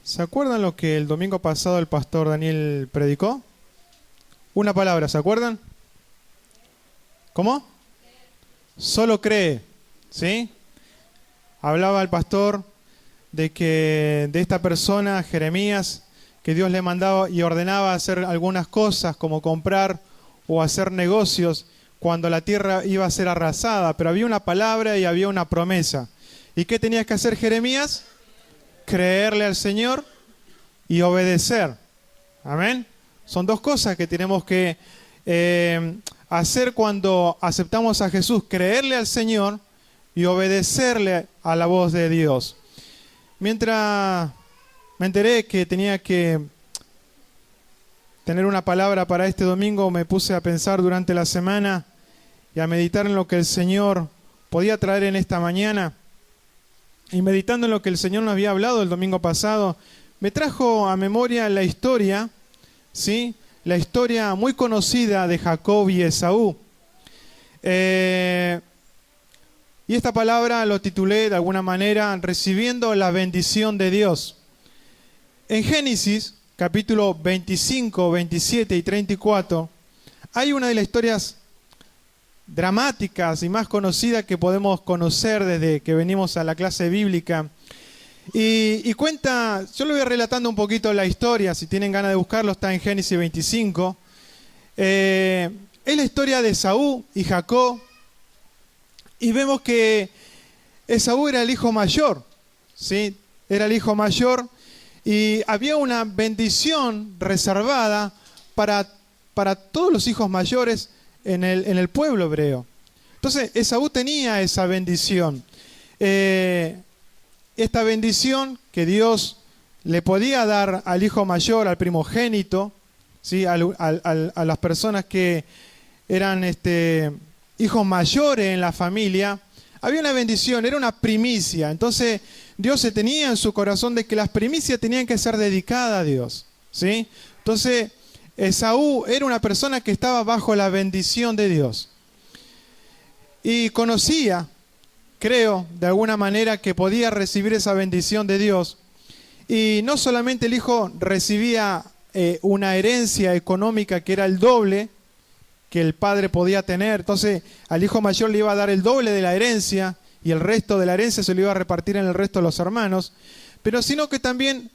¿Se acuerdan lo que el domingo pasado el pastor Daniel predicó? Una palabra, ¿se acuerdan? ¿Cómo? Solo cree, ¿sí? Hablaba el pastor de que de esta persona, Jeremías, que Dios le mandaba y ordenaba hacer algunas cosas como comprar o hacer negocios cuando la tierra iba a ser arrasada, pero había una palabra y había una promesa. ¿Y qué tenía que hacer Jeremías? Creerle al Señor y obedecer. Amén. Son dos cosas que tenemos que hacer cuando aceptamos a Jesús: creerle al Señor y obedecerle a la voz de Dios. Mientras me enteré que tenía que tener una palabra para este domingo, me puse a pensar durante la semana y a meditar en lo que el Señor podía traer en esta mañana. Y meditando en lo que el Señor nos había hablado el domingo pasado, me trajo a memoria la historia, ¿sí? La historia muy conocida de Jacob y Esaú. Y esta palabra lo titulé de alguna manera recibiendo la bendición de Dios. En Génesis, capítulo 25, 27 y 34, hay una de las historias dramáticas y más conocidas que podemos conocer desde que venimos a la clase bíblica. Y cuenta, yo le voy relatando un poquito la historia, si tienen ganas de buscarlo, está en Génesis 25. Es la historia de Esaú y Jacob, y vemos que Esaú era el hijo mayor, ¿sí? Era el hijo mayor, y había una bendición reservada para todos los hijos mayores en el pueblo hebreo. Entonces Esaú tenía esa bendición. Esta bendición que Dios le podía dar al hijo mayor, al primogénito, ¿sí? A las personas que eran hijos mayores en la familia, había una bendición, era una primicia. Entonces Dios se tenía en su corazón de que las primicias tenían que ser dedicadas a Dios, ¿sí? Entonces Esaú era una persona que estaba bajo la bendición de Dios. Y conocía, creo, de alguna manera que podía recibir esa bendición de Dios. Y no solamente el hijo recibía una herencia económica que era el doble que el padre podía tener. Entonces al hijo mayor le iba a dar el doble de la herencia y el resto de la herencia se lo iba a repartir en el resto de los hermanos. Pero sino que también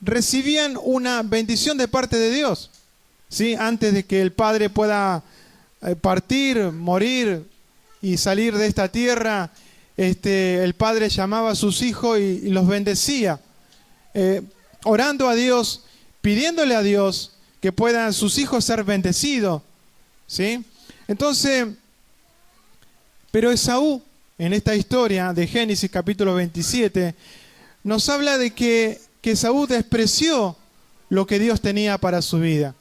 recibían una bendición de parte de Dios, ¿sí? Antes de que el padre pueda partir, morir y salir de esta tierra, el padre llamaba a sus hijos y los bendecía, orando a Dios, pidiéndole a Dios que puedan sus hijos ser bendecidos, ¿sí? Entonces, pero Esaú, en esta historia de Génesis capítulo 27, nos habla de que Esaú despreció lo que Dios tenía para su vida.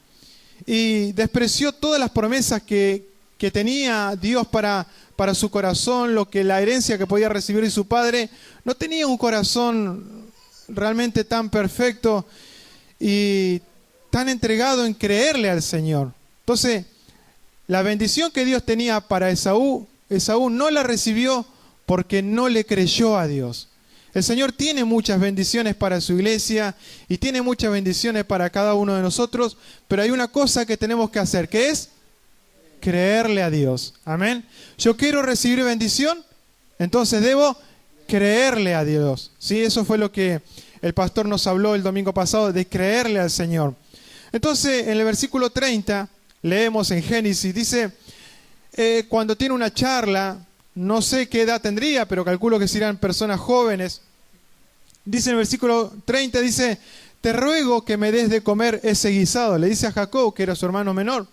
Y despreció todas las promesas que tenía Dios para su corazón, la herencia que podía recibir de su padre. No tenía un corazón realmente tan perfecto y tan entregado en creerle al Señor. Entonces, la bendición que Dios tenía para Esaú no la recibió porque no le creyó a Dios. El Señor tiene muchas bendiciones para su iglesia y tiene muchas bendiciones para cada uno de nosotros, pero hay una cosa que tenemos que hacer, que es creerle a Dios. Amén. Yo quiero recibir bendición, entonces debo creerle a Dios. ¿Sí? Eso fue lo que el pastor nos habló el domingo pasado, de creerle al Señor. Entonces, en el versículo 30, leemos en Génesis, dice, cuando tiene una charla, no sé qué edad tendría, pero calculo que serán personas jóvenes. Dice en el versículo 30, dice, te ruego que me des de comer ese guisado. Le dice a Jacob, que era su hermano menor.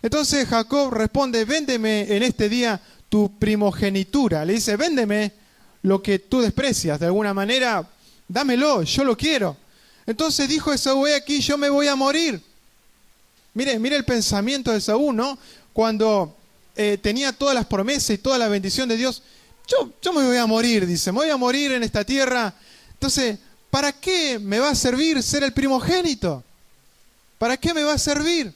Entonces Jacob responde, véndeme en este día tu primogenitura. Le dice, véndeme lo que tú desprecias. De alguna manera, dámelo, yo lo quiero. Entonces dijo Esaú, he aquí, yo me voy a morir. Mire el pensamiento de Esaú, ¿no? Cuando tenía todas las promesas y toda la bendición de Dios, yo me voy a morir, dice, me voy a morir en esta tierra. Entonces, ¿para qué me va a servir ser el primogénito? ¿Para qué me va a servir?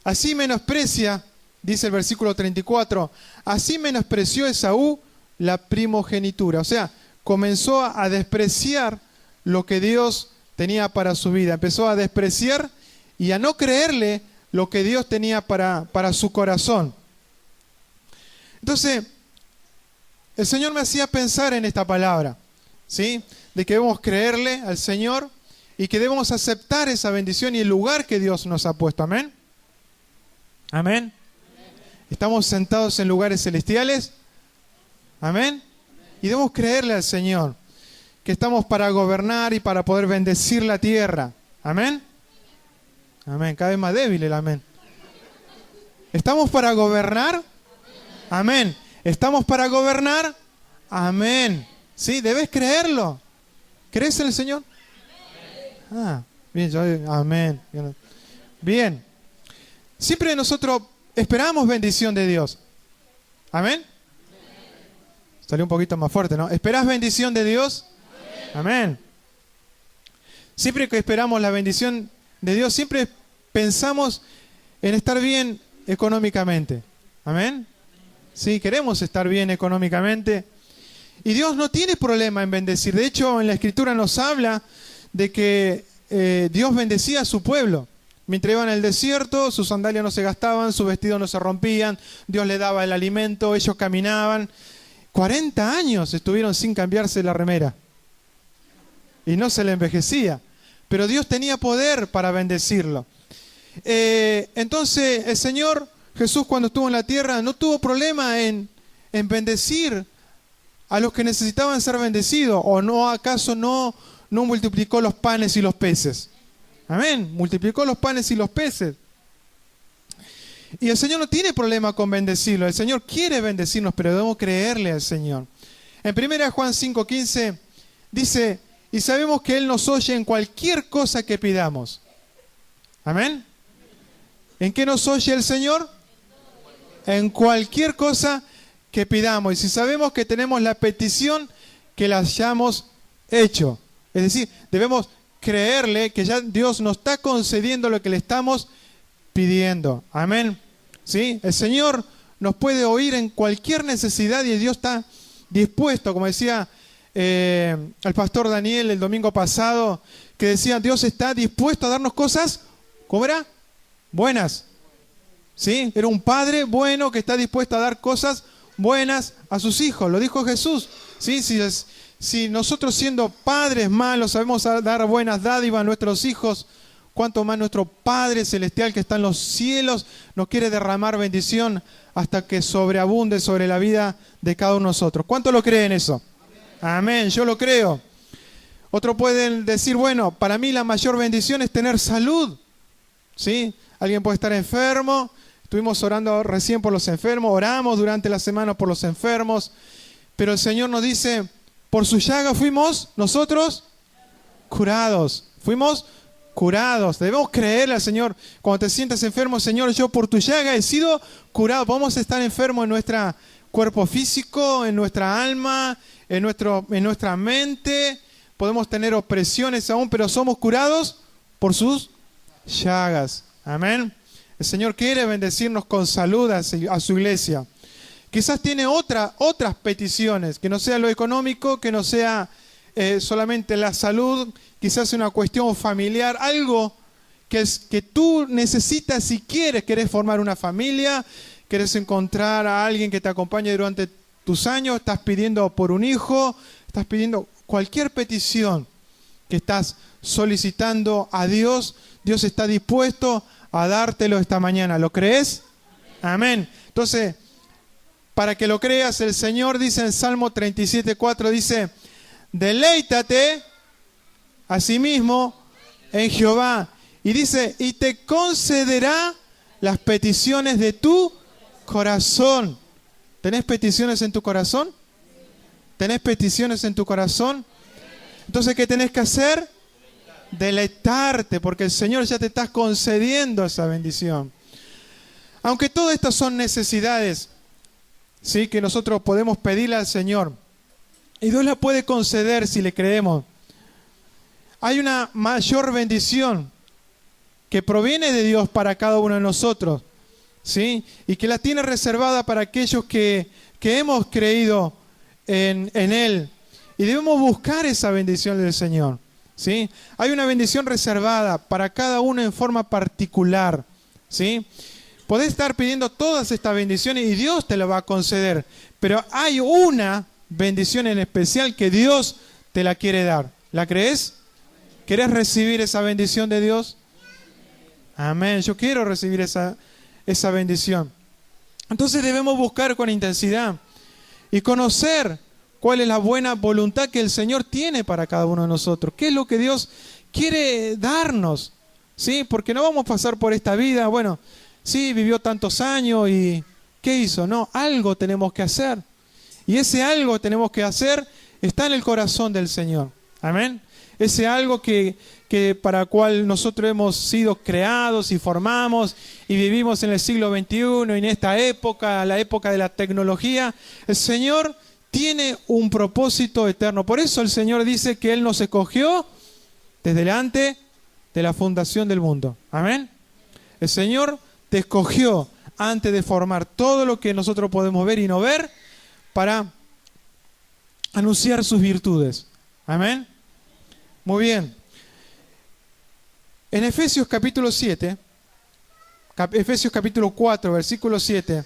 Así menosprecia, dice el versículo 34, así menospreció Esaú la primogenitura. O sea, comenzó a despreciar lo que Dios tenía para su vida. Empezó a despreciar y a no creerle lo que Dios tenía para su corazón. Entonces, el Señor me hacía pensar en esta palabra, ¿sí? De que debemos creerle al Señor y que debemos aceptar esa bendición y el lugar que Dios nos ha puesto. ¿Amén? ¿Amén? ¿Estamos sentados en lugares celestiales? ¿Amén? Y debemos creerle al Señor que estamos para gobernar y para poder bendecir la tierra. ¿Amén? Amén. Cada vez más débil el amén. ¿Estamos para gobernar? Amén. ¿Estamos para gobernar? Amén. ¿Sí? Debes creerlo. ¿Crees en el Señor? Ah, bien, amén. Bien. Siempre nosotros esperamos bendición de Dios. ¿Amén? Salió un poquito más fuerte, ¿no? ¿Esperás bendición de Dios? Amén. Siempre que esperamos la bendición de Dios, siempre pensamos en estar bien económicamente. Amén. Sí, queremos estar bien económicamente. Y Dios no tiene problema en bendecir. De hecho, en la Escritura nos habla de que Dios bendecía a su pueblo. Mientras iban en el desierto, sus sandalias no se gastaban, sus vestidos no se rompían, Dios le daba el alimento, ellos caminaban. 40 años estuvieron sin cambiarse la remera. Y no se le envejecía. Pero Dios tenía poder para bendecirlo. Entonces, el Señor Jesús, cuando estuvo en la tierra, no tuvo problema en bendecir a los que necesitaban ser bendecidos. ¿O no acaso no multiplicó los panes y los peces? Amén. Multiplicó los panes y los peces. Y el Señor no tiene problema con bendecirlo. El Señor quiere bendecirnos, pero debemos creerle al Señor. En 1 Juan 5:15 dice, y sabemos que Él nos oye en cualquier cosa que pidamos. Amén. ¿En qué nos oye el Señor? En cualquier cosa que pidamos. Y si sabemos que tenemos la petición, que la hayamos hecho. Es decir, debemos creerle que ya Dios nos está concediendo lo que le estamos pidiendo. Amén. ¿Sí? El Señor nos puede oír en cualquier necesidad y Dios está dispuesto, como decía el pastor Daniel el domingo pasado, que decía, Dios está dispuesto a darnos cosas, ¿cómo era? Buenas. ¿Sí? Era un padre bueno que está dispuesto a dar cosas buenas a sus hijos. Lo dijo Jesús. ¿Sí? Si nosotros siendo padres malos sabemos dar buenas dádivas a nuestros hijos, cuánto más nuestro Padre Celestial que está en los cielos nos quiere derramar bendición hasta que sobreabunde sobre la vida de cada uno de nosotros. ¿Cuánto lo creen eso? Amén, yo lo creo. Otros pueden decir, bueno, para mí la mayor bendición es tener salud. ¿Sí? Alguien puede estar enfermo. Estuvimos orando recién por los enfermos, oramos durante la semana por los enfermos, pero el Señor nos dice, por su llaga fuimos nosotros curados. Fuimos curados. Debemos creerle al Señor. Cuando te sientas enfermo, Señor, yo por tu llaga he sido curado. Podemos estar enfermos en nuestro cuerpo físico, en nuestra alma, en nuestra mente. Podemos tener opresiones aún, pero somos curados por sus llagas. Amén. El Señor quiere bendecirnos con salud a su iglesia. Quizás tiene otras peticiones, que no sea lo económico, que no sea solamente la salud, quizás una cuestión familiar, algo que tú necesitas si querés formar una familia, querés encontrar a alguien que te acompañe durante tus años, estás pidiendo por un hijo, estás pidiendo cualquier petición que estás solicitando a Dios, Dios está dispuesto a dártelo esta mañana. ¿Lo crees? Amén. Entonces, para que lo creas, el Señor dice en Salmo 37:4, dice, deleítate asimismo en Jehová. Y dice, y te concederá las peticiones de tu corazón. ¿Tenés peticiones en tu corazón? ¿Tenés peticiones en tu corazón? Entonces, ¿qué tenés que hacer? Deleitarte, porque el Señor ya te está concediendo esa bendición. Aunque todas estas son necesidades, ¿sí?, que nosotros podemos pedirle al Señor, y Dios la puede conceder si le creemos. Hay una mayor bendición que proviene de Dios para cada uno de nosotros, ¿sí?, y que la tiene reservada para aquellos que hemos creído en Él. Y debemos buscar esa bendición del Señor. ¿sí? Hay una bendición reservada para cada uno en forma particular, ¿sí? Podés estar pidiendo todas estas bendiciones y Dios te lo va a conceder, pero hay una bendición en especial que Dios te la quiere dar. ¿La crees? ¿Querés recibir esa bendición de Dios? Amén. Yo quiero recibir esa bendición. Entonces debemos buscar con intensidad y conocer cuál es la buena voluntad que el Señor tiene para cada uno de nosotros. ¿Qué es lo que Dios quiere darnos? ¿Sí? Porque no vamos a pasar por esta vida, bueno, sí, vivió tantos años y ¿qué hizo? No, algo tenemos que hacer. Y ese algo tenemos que hacer está en el corazón del Señor. Amén. Ese algo que para el cual nosotros hemos sido creados y formamos y vivimos en el siglo XXI y en esta época, la época de la tecnología, el Señor tiene un propósito eterno. Por eso el Señor dice que Él nos escogió desde antes de la fundación del mundo. Amén. El Señor te escogió antes de formar todo lo que nosotros podemos ver y no ver para anunciar sus virtudes. Amén. Muy bien. En Efesios capítulo 7, Efesios capítulo 4, versículo 7,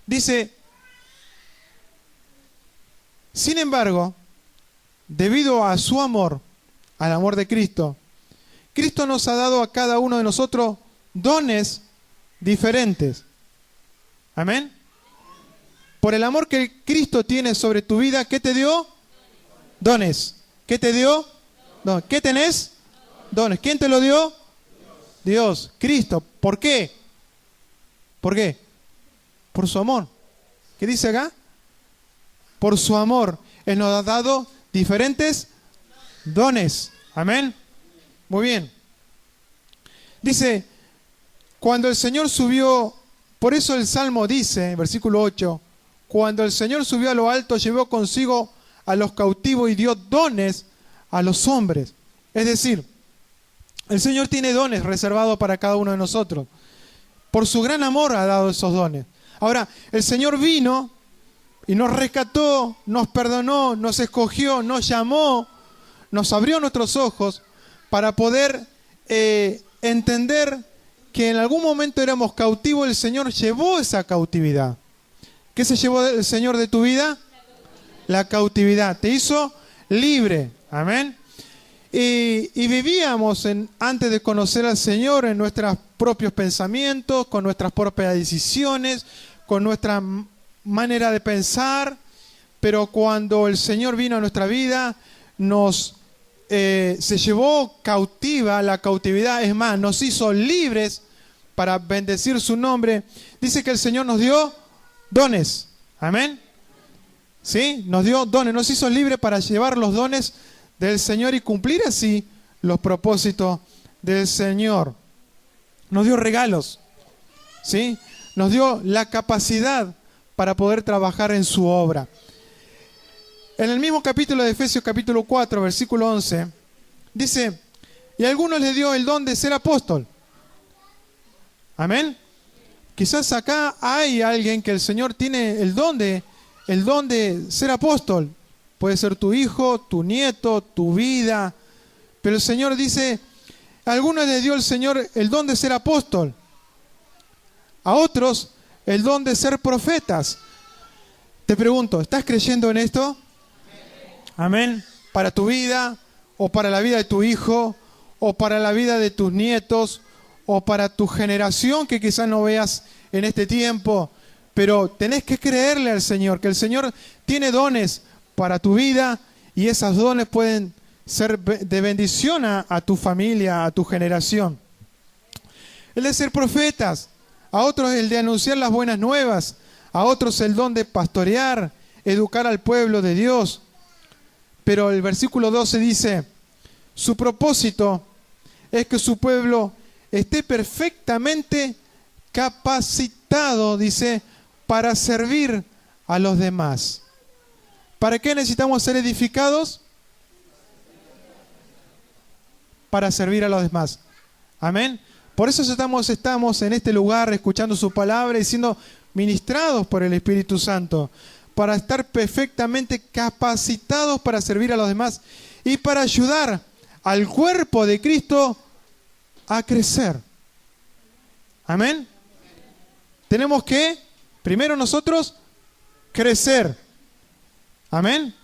dice: sin embargo, debido a su amor, al amor de Cristo, Cristo nos ha dado a cada uno de nosotros dones diferentes. Amén. Por el amor que Cristo tiene sobre tu vida, ¿qué te dio? Dones. ¿Qué te dio? Dones. ¿Qué tenés? Dones. ¿Quién te lo dio? Dios, Cristo. ¿Por qué? ¿Por qué? Por su amor. ¿Qué dice acá? Por su amor. Él nos ha dado diferentes dones. Amén. Muy bien. Dice, cuando el Señor subió, por eso el Salmo dice, versículo 8, cuando el Señor subió a lo alto, llevó consigo a los cautivos y dio dones a los hombres. Es decir, el Señor tiene dones reservados para cada uno de nosotros. Por su gran amor ha dado esos dones. Ahora, el Señor vino y nos rescató, nos perdonó, nos escogió, nos llamó, nos abrió nuestros ojos para poder entender que en algún momento éramos cautivos. El Señor llevó esa cautividad. ¿Qué se llevó el Señor de tu vida? La cautividad. Te hizo libre. Amén. Y vivíamos antes de conocer al Señor en nuestros propios pensamientos, con nuestras propias decisiones, con nuestra manera de pensar. Pero cuando el Señor vino a nuestra vida, se llevó cautiva la cautividad. Es más, nos hizo libres para bendecir su nombre. Dice que el Señor nos dio dones. Amén. ¿Sí? Nos dio dones, nos hizo libres para llevar los dones del Señor y cumplir así los propósitos del Señor. Nos dio regalos, ¿sí? Nos dio la capacidad para poder trabajar en su obra. En el mismo capítulo de Efesios, capítulo 4, versículo 11, dice, y a algunos les dio el don de ser apóstol. Amén. Quizás acá hay alguien que el Señor tiene el don de ser apóstol. Puede ser tu hijo, tu nieto, tu vida. Pero el Señor dice, a algunos les dio el Señor el don de ser apóstol. A otros el don de ser profetas. Te pregunto, ¿estás creyendo en esto? Amén. Para tu vida, o para la vida de tu hijo, o para la vida de tus nietos, o para tu generación que quizás no veas en este tiempo. Pero tenés que creerle al Señor, que el Señor tiene dones para tu vida y esos dones pueden ser de bendición a tu familia, a tu generación. El de ser profetas, a otros el de anunciar las buenas nuevas, a otros el don de pastorear, educar al pueblo de Dios. Pero el versículo 12 dice, su propósito es que su pueblo esté perfectamente capacitado, dice, para servir a los demás. ¿Para qué necesitamos ser edificados? Para servir a los demás. Amén. Por eso estamos en este lugar escuchando su palabra y siendo ministrados por el Espíritu Santo, para estar perfectamente capacitados para servir a los demás y para ayudar al cuerpo de Cristo a crecer. Amén. Tenemos que, primero nosotros, crecer. Amén.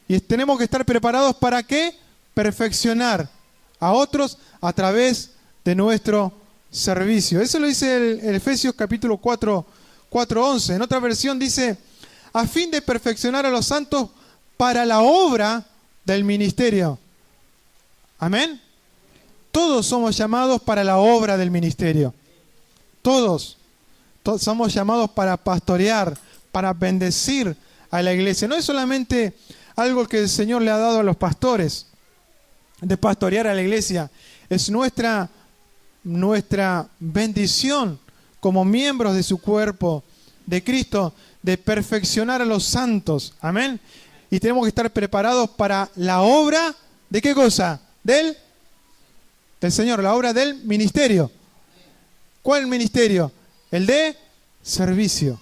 Y tenemos que estar preparados para ¿qué? Perfeccionar a otros a través de nuestro servicio. Eso lo dice el Efesios capítulo 4:11. En otra versión dice, a fin de perfeccionar a los santos para la obra del ministerio. Amén. Todos somos llamados para la obra del ministerio. Todos somos llamados para pastorear, para bendecir a la iglesia. No es solamente algo que el Señor le ha dado a los pastores, de pastorear a la iglesia. Es nuestra bendición como miembros de su cuerpo, de Cristo, de perfeccionar a los santos. Amén. Y tenemos que estar preparados para la obra, ¿de qué cosa? Del Señor, la obra del ministerio. ¿Cuál ministerio? El de servicio.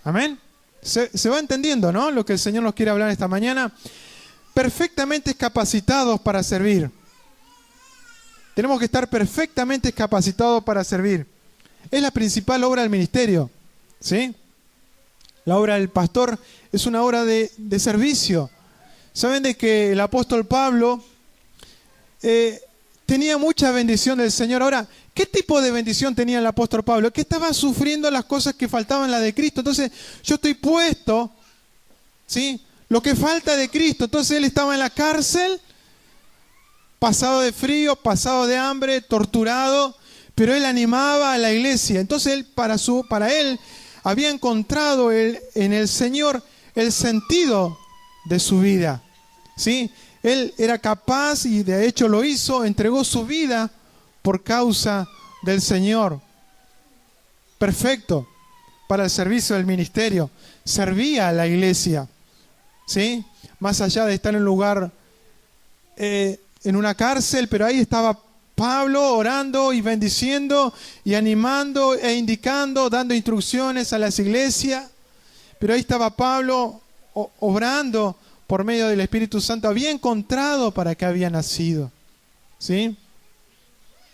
Amén. Se va entendiendo, ¿no? Lo que el Señor nos quiere hablar esta mañana. Perfectamente capacitados para servir. Tenemos que estar perfectamente capacitados para servir. Es la principal obra del ministerio, ¿sí? La obra del pastor es una obra de servicio. Saben de que el apóstol Pablo tenía mucha bendición del Señor. Ahora, ¿qué tipo de bendición tenía el apóstol Pablo? Que estaba sufriendo las cosas que faltaban la de Cristo. Entonces, yo estoy puesto, ¿sí? Lo que falta de Cristo. Entonces, él estaba en la cárcel, pasado de frío, pasado de hambre, torturado, pero él animaba a la iglesia. Entonces, él, para él, había encontrado en el Señor el sentido de su vida, ¿sí? Él era capaz, y de hecho lo hizo, entregó su vida por causa del Señor. Perfecto para el servicio del ministerio. Servía a la iglesia, ¿sí? Más allá de estar en un lugar, en una cárcel, pero ahí estaba Pablo orando y bendiciendo y animando e indicando, dando instrucciones a las iglesias. Pero ahí estaba Pablo obrando por medio del Espíritu Santo. Había encontrado para qué había nacido, ¿sí?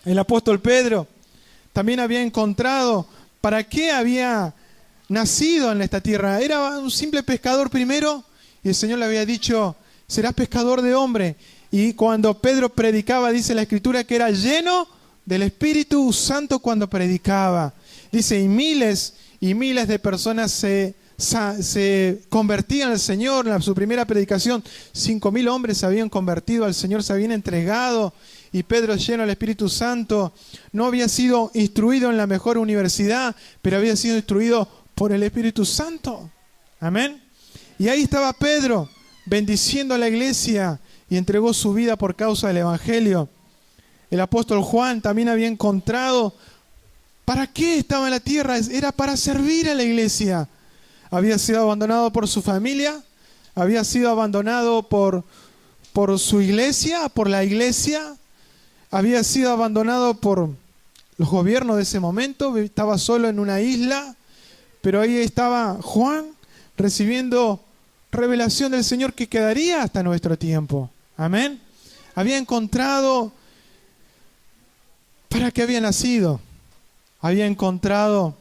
El apóstol Pedro también había encontrado para qué había nacido en esta tierra. Era un simple pescador primero, y el Señor le había dicho, serás pescador de hombre. Y cuando Pedro predicaba, dice la Escritura que era lleno del Espíritu Santo cuando predicaba. Dice, y miles de personas se convertían al Señor en su primera predicación. 5.000 hombres se habían convertido al Señor, se habían entregado. Y Pedro, lleno del Espíritu Santo, no había sido instruido en la mejor universidad, pero había sido instruido por el Espíritu Santo. Amén. Y ahí estaba Pedro, bendiciendo a la iglesia, y entregó su vida por causa del Evangelio. El apóstol Juan también había encontrado para qué estaba en la tierra. Era para servir a la iglesia. Había sido abandonado por su familia, había sido abandonado por su iglesia, por la iglesia, había sido abandonado por los gobiernos de ese momento, estaba solo en una isla, pero ahí estaba Juan recibiendo revelación del Señor que quedaría hasta nuestro tiempo. Amén. Había encontrado para qué había nacido. Había encontrado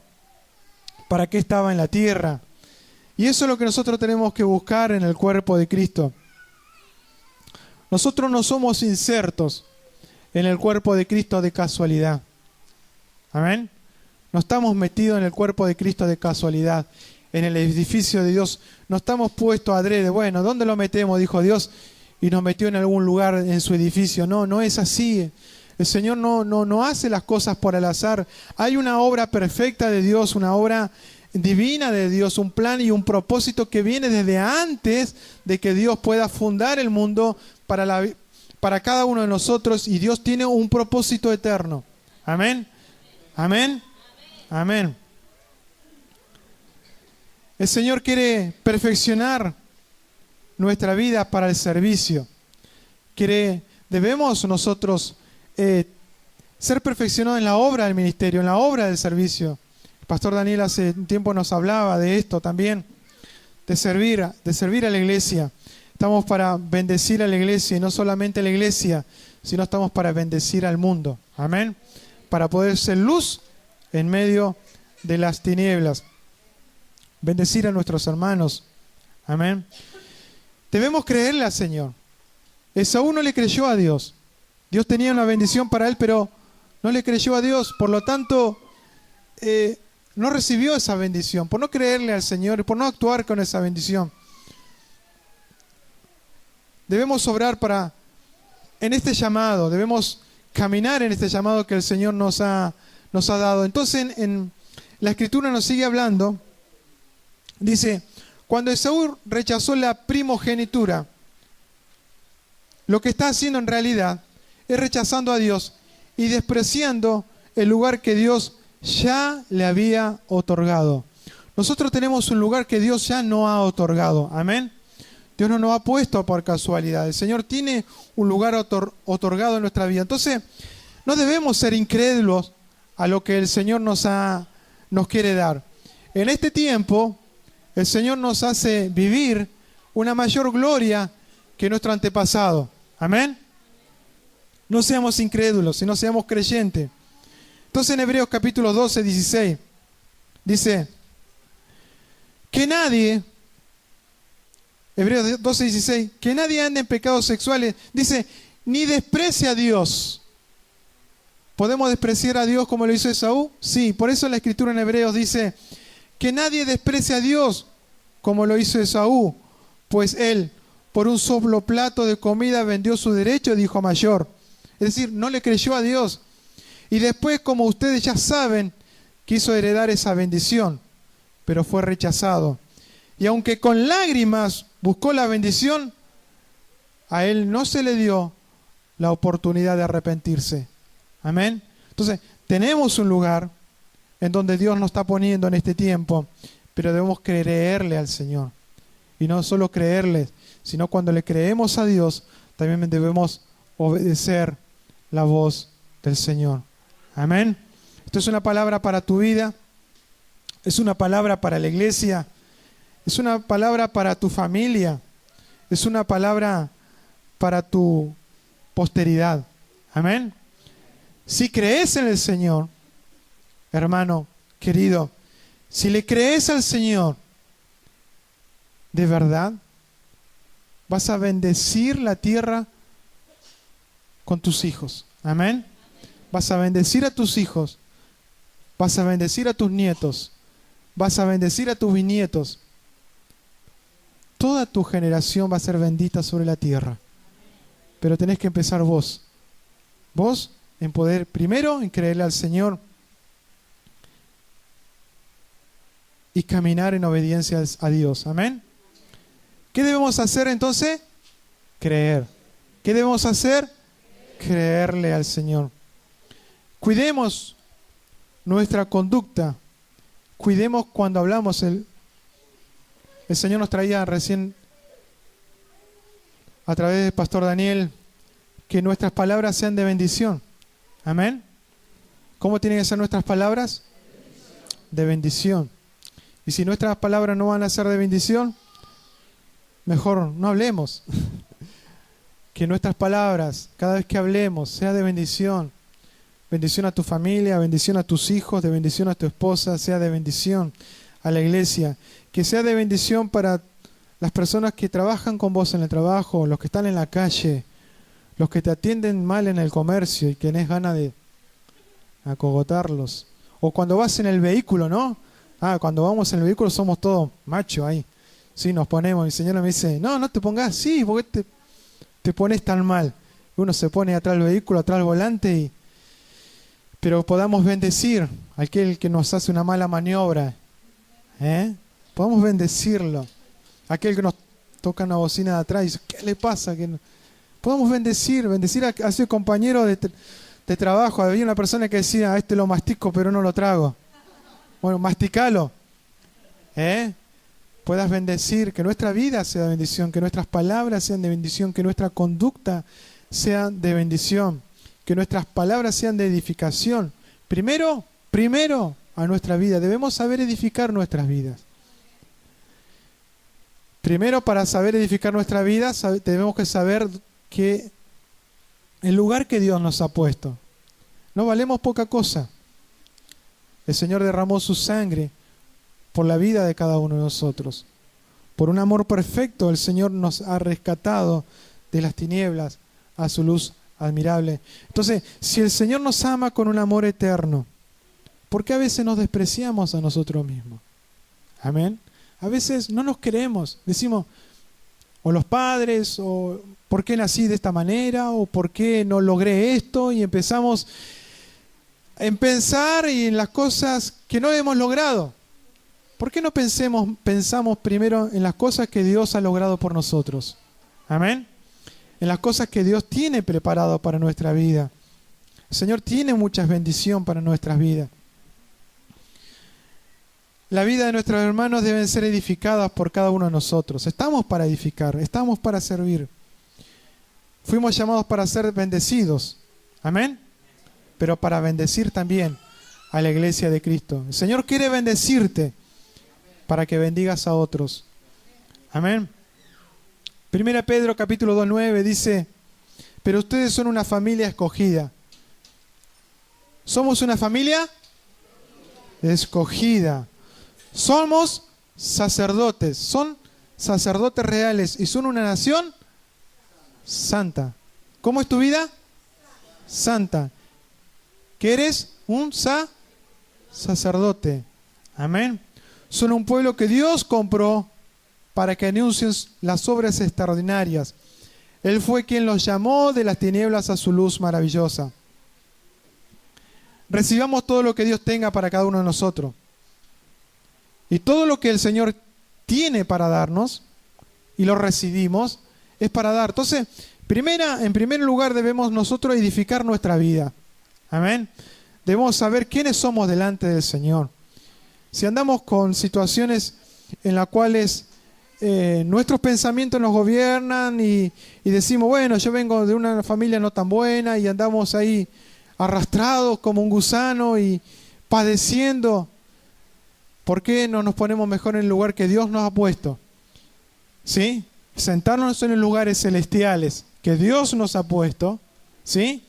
para qué estaba en la tierra. Y eso es lo que nosotros tenemos que buscar en el cuerpo de Cristo. Nosotros no somos insertos en el cuerpo de Cristo de casualidad. Amén. No estamos metidos en el cuerpo de Cristo de casualidad. En el edificio de Dios no estamos puestos adrede. Bueno, ¿dónde lo metemos? Dijo Dios. Y nos metió en algún lugar en su edificio. No, no es así. El Señor no hace las cosas por al azar. Hay una obra perfecta de Dios, una obra divina de Dios, un plan y un propósito que viene desde antes de que Dios pueda fundar el mundo para cada uno de nosotros. Y Dios tiene un propósito eterno. Amén. Amén. Amén. El Señor quiere perfeccionar nuestra vida para el servicio. Debemos nosotros ser perfeccionados en la obra del ministerio, en la obra del servicio. El pastor Daniel hace un tiempo nos hablaba de esto también, de servir a la iglesia. Estamos para bendecir a la iglesia, y no solamente a la iglesia, sino estamos para bendecir al mundo. Amén. Para poder ser luz en medio de las tinieblas. Bendecir a nuestros hermanos. Amén. Debemos creerle al Señor. Esaú no le creyó a Dios. Dios tenía una bendición para él, pero no le creyó a Dios. Por lo tanto, no recibió esa bendición. Por no creerle al Señor y por no actuar con esa bendición. Debemos obrar en este llamado. Debemos caminar en este llamado que el Señor nos ha dado. Entonces, en la Escritura nos sigue hablando. Dice, cuando Esaú rechazó la primogenitura, lo que está haciendo en realidad es rechazando a Dios y despreciando el lugar que Dios ya le había otorgado. Nosotros tenemos un lugar que Dios ya no ha otorgado. Amén. Dios no nos ha puesto por casualidad. El Señor tiene un lugar otorgado en nuestra vida. Entonces, no debemos ser incrédulos a lo que el Señor nos quiere dar. En este tiempo, el Señor nos hace vivir una mayor gloria que nuestro antepasado. Amén. No seamos incrédulos, sino seamos creyentes. Entonces en Hebreos capítulo 12, 16, dice, que nadie, Hebreos 12, 16, que nadie ande en pecados sexuales, dice, ni desprecie a Dios. ¿Podemos despreciar a Dios como lo hizo Esaú? Sí, por eso la Escritura en Hebreos dice, que nadie desprecie a Dios como lo hizo Esaú, pues él, por un solo plato de comida vendió su derecho de hijo mayor. Es decir, no le creyó a Dios. Y después, como ustedes ya saben, quiso heredar esa bendición, pero fue rechazado. Y aunque con lágrimas buscó la bendición, a él no se le dio la oportunidad de arrepentirse. Amén. Entonces, tenemos un lugar en donde Dios nos está poniendo en este tiempo, pero debemos creerle al Señor. Y no solo creerle, sino cuando le creemos a Dios, también debemos obedecer la voz del Señor. Amén. Esto es una palabra para tu vida, es una palabra para la iglesia, es una palabra para tu familia, es una palabra para tu posteridad. Amén. Si crees en el Señor, hermano querido, si le crees al Señor, de verdad, vas a bendecir la tierra con tus hijos. Amén. Vas a bendecir a tus hijos. Vas a bendecir a tus nietos. Vas a bendecir a tus bisnietos. Toda tu generación va a ser bendita sobre la tierra. Pero tenés que empezar vos. Vos en poder, primero, en creerle al Señor y caminar en obediencia a Dios. Amén. ¿Qué debemos hacer entonces? Creer. ¿Qué debemos hacer? Creerle al Señor. Cuidemos nuestra conducta. Cuidemos cuando hablamos. El Señor nos traía recién a través del pastor Daniel que nuestras palabras sean de bendición. Amén. ¿Cómo tienen que ser nuestras palabras? De bendición. Y si nuestras palabras no van a ser de bendición, mejor no hablemos. Que nuestras palabras, cada vez que hablemos, sea de bendición. Bendición a tu familia, bendición a tus hijos, de bendición a tu esposa, sea de bendición a la iglesia. Que sea de bendición para las personas que trabajan con vos en el trabajo, los que están en la calle, los que te atienden mal en el comercio y tenés ganas de acogotarlos. O cuando vas en el vehículo, ¿no? Cuando vamos en el vehículo somos todos machos ahí. Sí, nos ponemos. Mi señora me dice, no te pongas así, porque te pones tan mal. Uno se pone atrás del vehículo, atrás del volante, pero podamos bendecir a aquel que nos hace una mala maniobra. Podamos bendecirlo. Aquel que nos toca una bocina de atrás y dice, ¿qué le pasa? Podamos bendecir a ese compañero de trabajo. Había una persona que decía, a este lo mastico pero no lo trago. Bueno, masticalo. Puedas bendecir, que nuestra vida sea de bendición, que nuestras palabras sean de bendición, que nuestra conducta sea de bendición, que nuestras palabras sean de edificación. Primero a nuestra vida. Debemos saber edificar nuestras vidas. Primero, para saber edificar nuestra vida, tenemos que saber que el lugar que Dios nos ha puesto. No valemos poca cosa. El Señor derramó su sangre por la vida de cada uno de nosotros. Por un amor perfecto, el Señor nos ha rescatado de las tinieblas a su luz admirable. Entonces, si el Señor nos ama con un amor eterno, ¿por qué a veces nos despreciamos a nosotros mismos? Amén. A veces no nos queremos. Decimos, o los padres, o ¿por qué nací de esta manera? O ¿por qué no logré esto? Y empezamos en pensar y en las cosas que no hemos logrado. ¿Por qué no pensamos primero en las cosas que Dios ha logrado por nosotros? Amén. En las cosas que Dios tiene preparado para nuestra vida. El Señor tiene muchas bendiciones para nuestras vidas. La vida de nuestros hermanos deben ser edificadas por cada uno de nosotros. Estamos para edificar, estamos para servir. Fuimos llamados para ser bendecidos. Amén. Pero para bendecir también a la iglesia de Cristo. El Señor quiere bendecirte para que bendigas a otros. Amén. 1 Pedro capítulo 2:9 dice, pero ustedes son una familia escogida. ¿Somos una familia? Escogida. Somos sacerdotes, son sacerdotes reales y son una nación santa. ¿Cómo es tu vida? Santa. ¿Que eres? Un sacerdote. Amén. Son un pueblo que Dios compró para que anuncien las obras extraordinarias. Él fue quien los llamó de las tinieblas a su luz maravillosa. Recibamos todo lo que Dios tenga para cada uno de nosotros. Y todo lo que el Señor tiene para darnos, y lo recibimos, es para dar. Entonces, en primer lugar debemos nosotros edificar nuestra vida. Amén. Debemos saber quiénes somos delante del Señor. Si andamos con situaciones en las cuales nuestros pensamientos nos gobiernan y decimos, bueno, yo vengo de una familia no tan buena y andamos ahí arrastrados como un gusano y padeciendo, ¿por qué no nos ponemos mejor en el lugar que Dios nos ha puesto? ¿Sí? Sentarnos en los lugares celestiales que Dios nos ha puesto, ¿sí?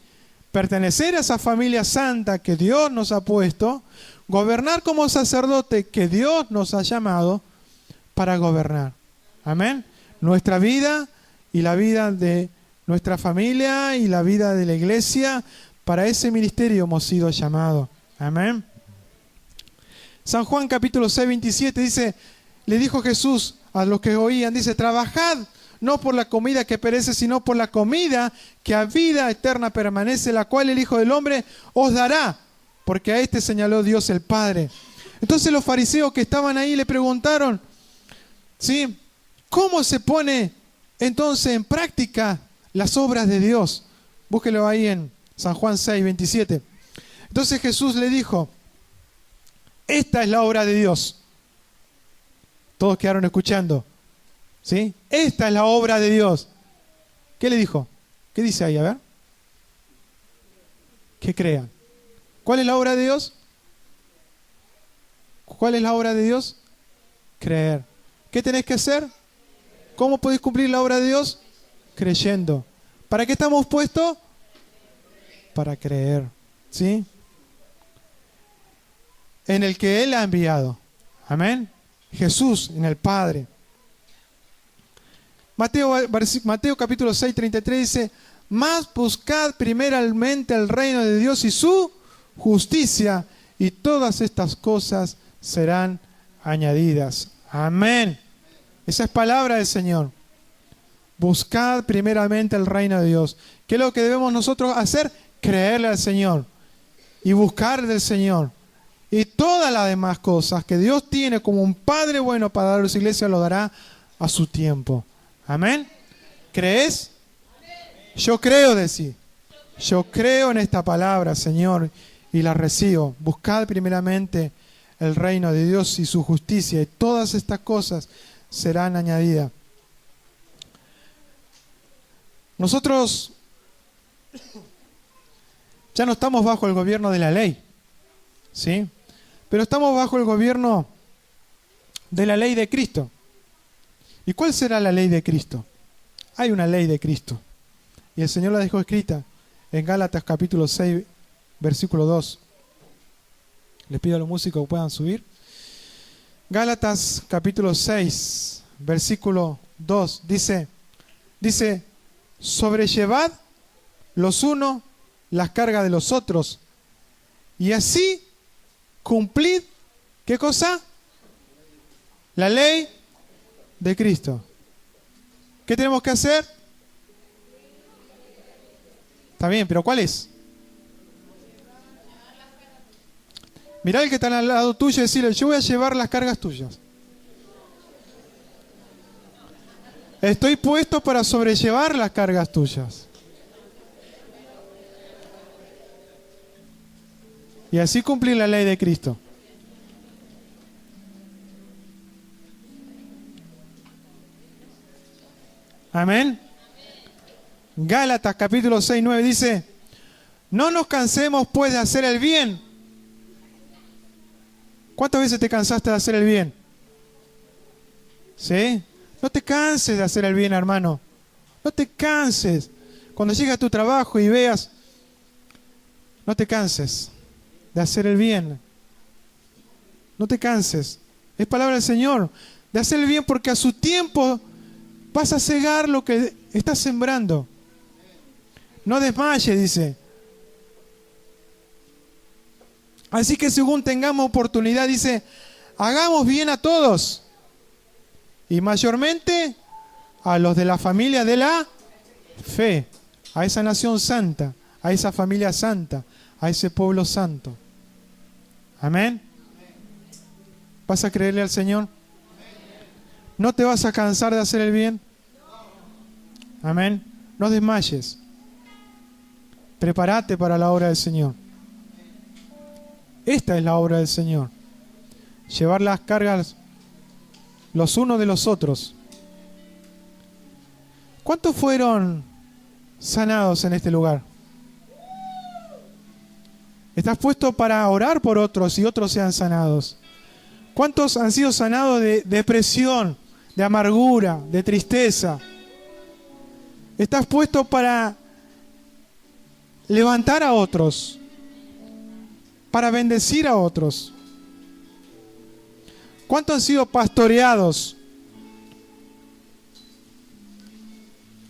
Pertenecer a esa familia santa que Dios nos ha puesto, gobernar como sacerdote que Dios nos ha llamado para gobernar. Amén. Nuestra vida y la vida de nuestra familia y la vida de la iglesia, para ese ministerio hemos sido llamados. Amén. San Juan capítulo 6, 27 dice, le dijo Jesús a los que oían, dice, trabajad no por la comida que perece, sino por la comida que a vida eterna permanece, la cual el Hijo del Hombre os dará, porque a este señaló Dios el Padre. Entonces los fariseos que estaban ahí le preguntaron, ¿sí? ¿Cómo se pone entonces en práctica las obras de Dios? Búsquelo ahí en San Juan 6, 27. Entonces Jesús le dijo, esta es la obra de Dios. Todos quedaron escuchando. ¿Sí? Esta es la obra de Dios. ¿Qué le dijo? ¿Qué dice ahí? A ver. Que crean. ¿Cuál es la obra de Dios? ¿Cuál es la obra de Dios? Creer. ¿Qué tenés que hacer? ¿Cómo podés cumplir la obra de Dios? Creyendo. ¿Para qué estamos puestos? Para creer. ¿Sí? En el que Él ha enviado. Amén. Jesús, en el Padre. Mateo capítulo 6, 33 dice, mas buscad primeramente el reino de Dios y su justicia, y todas estas cosas serán añadidas. Amén. Esa es palabra del Señor. Buscad primeramente el reino de Dios. ¿Qué es lo que debemos nosotros hacer? Creerle al Señor y buscar del Señor. Y todas las demás cosas que Dios tiene como un Padre bueno para dar a su iglesia, lo dará a su tiempo. Amén. ¿Crees? Yo creo, decir. Yo creo en esta palabra, Señor, y la recibo. Buscad primeramente el reino de Dios y su justicia, y todas estas cosas serán añadidas. Nosotros ya no estamos bajo el gobierno de la ley, ¿sí? Pero estamos bajo el gobierno de la ley de Cristo. ¿Y cuál será la ley de Cristo? Hay una ley de Cristo. Y el Señor la dejó escrita en Gálatas capítulo 6, versículo 2. Les pido a los músicos que puedan subir. Gálatas capítulo 6, versículo 2. Dice, sobrellevad los unos las cargas de los otros, y así cumplid, ¿qué cosa? La ley de Cristo. ¿Qué tenemos que hacer? Está bien, pero ¿cuál es? Mirá el que está al lado tuyo y decirle, yo voy a llevar las cargas tuyas. Estoy puesto para sobrellevar las cargas tuyas. Y así cumplir la ley de Cristo. Amén. Gálatas capítulo 6, 9 dice, no nos cansemos pues de hacer el bien. ¿Cuántas veces te cansaste de hacer el bien? ¿Sí? No te canses de hacer el bien, hermano. No te canses. Cuando llegas a tu trabajo y veas, no te canses de hacer el bien. No te canses. Es palabra del Señor. De hacer el bien, porque a su tiempo vas a cegar lo que estás sembrando. No desmayes, dice. Así que según tengamos oportunidad, dice, hagamos bien a todos. Y mayormente a los de la familia de la fe. A esa nación santa, a esa familia santa, a ese pueblo santo. Amén. ¿Vas a creerle al Señor? ¿No te vas a cansar de hacer el bien? Amén. No desmayes. Prepárate para la obra del Señor. Esta es la obra del Señor. Llevar las cargas los unos de los otros. ¿Cuántos fueron sanados en este lugar? Estás puesto para orar por otros y otros sean sanados. ¿Cuántos han sido sanados de depresión, de amargura, de tristeza? Estás puesto para levantar a otros, para bendecir a otros. ¿Cuántos han sido pastoreados,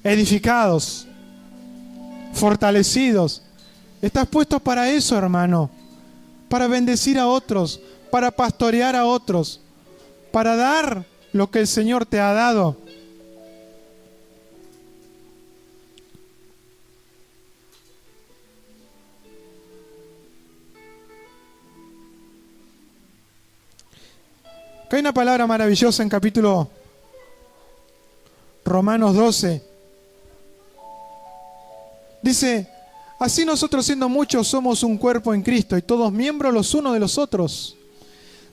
edificados, fortalecidos? Estás puesto para eso, hermano, para bendecir a otros, para pastorear a otros, para dar lo que el Señor te ha dado. Acá hay una palabra maravillosa en capítulo Romanos 12. Dice, así nosotros siendo muchos somos un cuerpo en Cristo y todos miembros los unos de los otros.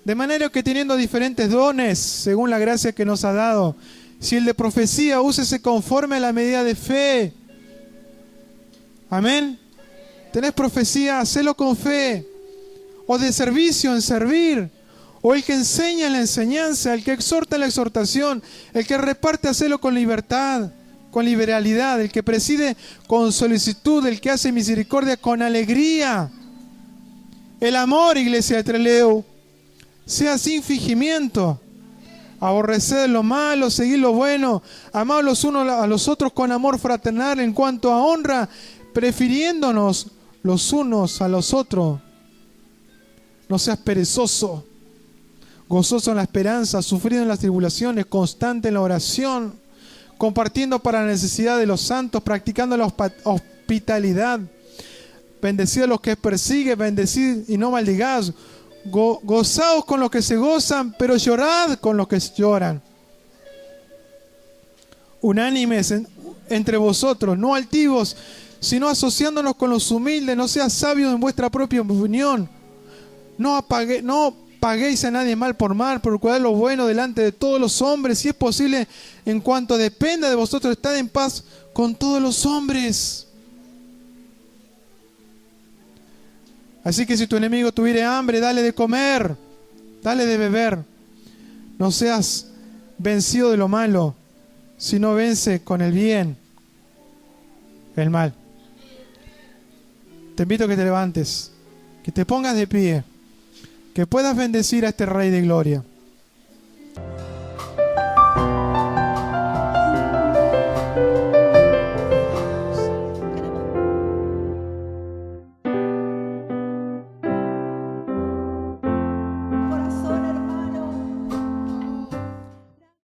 De manera que teniendo diferentes dones, según la gracia que nos ha dado, si el de profecía, úsese conforme a la medida de fe. Amén. ¿Tenés profecía? Hacelo con fe. O de servicio, en servir. O el que enseña en la enseñanza, el que exhorta en la exhortación, el que reparte, hacelo con libertad, con liberalidad, el que preside con solicitud, el que hace misericordia con alegría. El amor, iglesia de Trelew, sea sin fingimiento. Aborreced lo malo, seguid lo bueno, amad los unos a los otros con amor fraternal en cuanto a honra, prefiriéndonos los unos a los otros. No seas perezoso, gozoso en la esperanza, sufrido en las tribulaciones, constante en la oración, compartiendo para la necesidad de los santos, practicando la hospitalidad. Bendecid a los que persiguen, bendecid y no maldigáis. Gozaos con los que se gozan, pero llorad con los que lloran. Unánimes entre vosotros, no altivos, sino asociándonos con los humildes. No seas sabios en vuestra propia opinión. No paguéis a nadie mal por mal, procurad lo bueno delante de todos los hombres. Si es posible, en cuanto dependa de vosotros, estad en paz con todos los hombres. Así que si tu enemigo tuviere hambre, dale de comer, dale de beber. No seas vencido de lo malo, sino vence con el bien el mal. Te invito a que te levantes, que te pongas de pie, que puedas bendecir a este Rey de Gloria.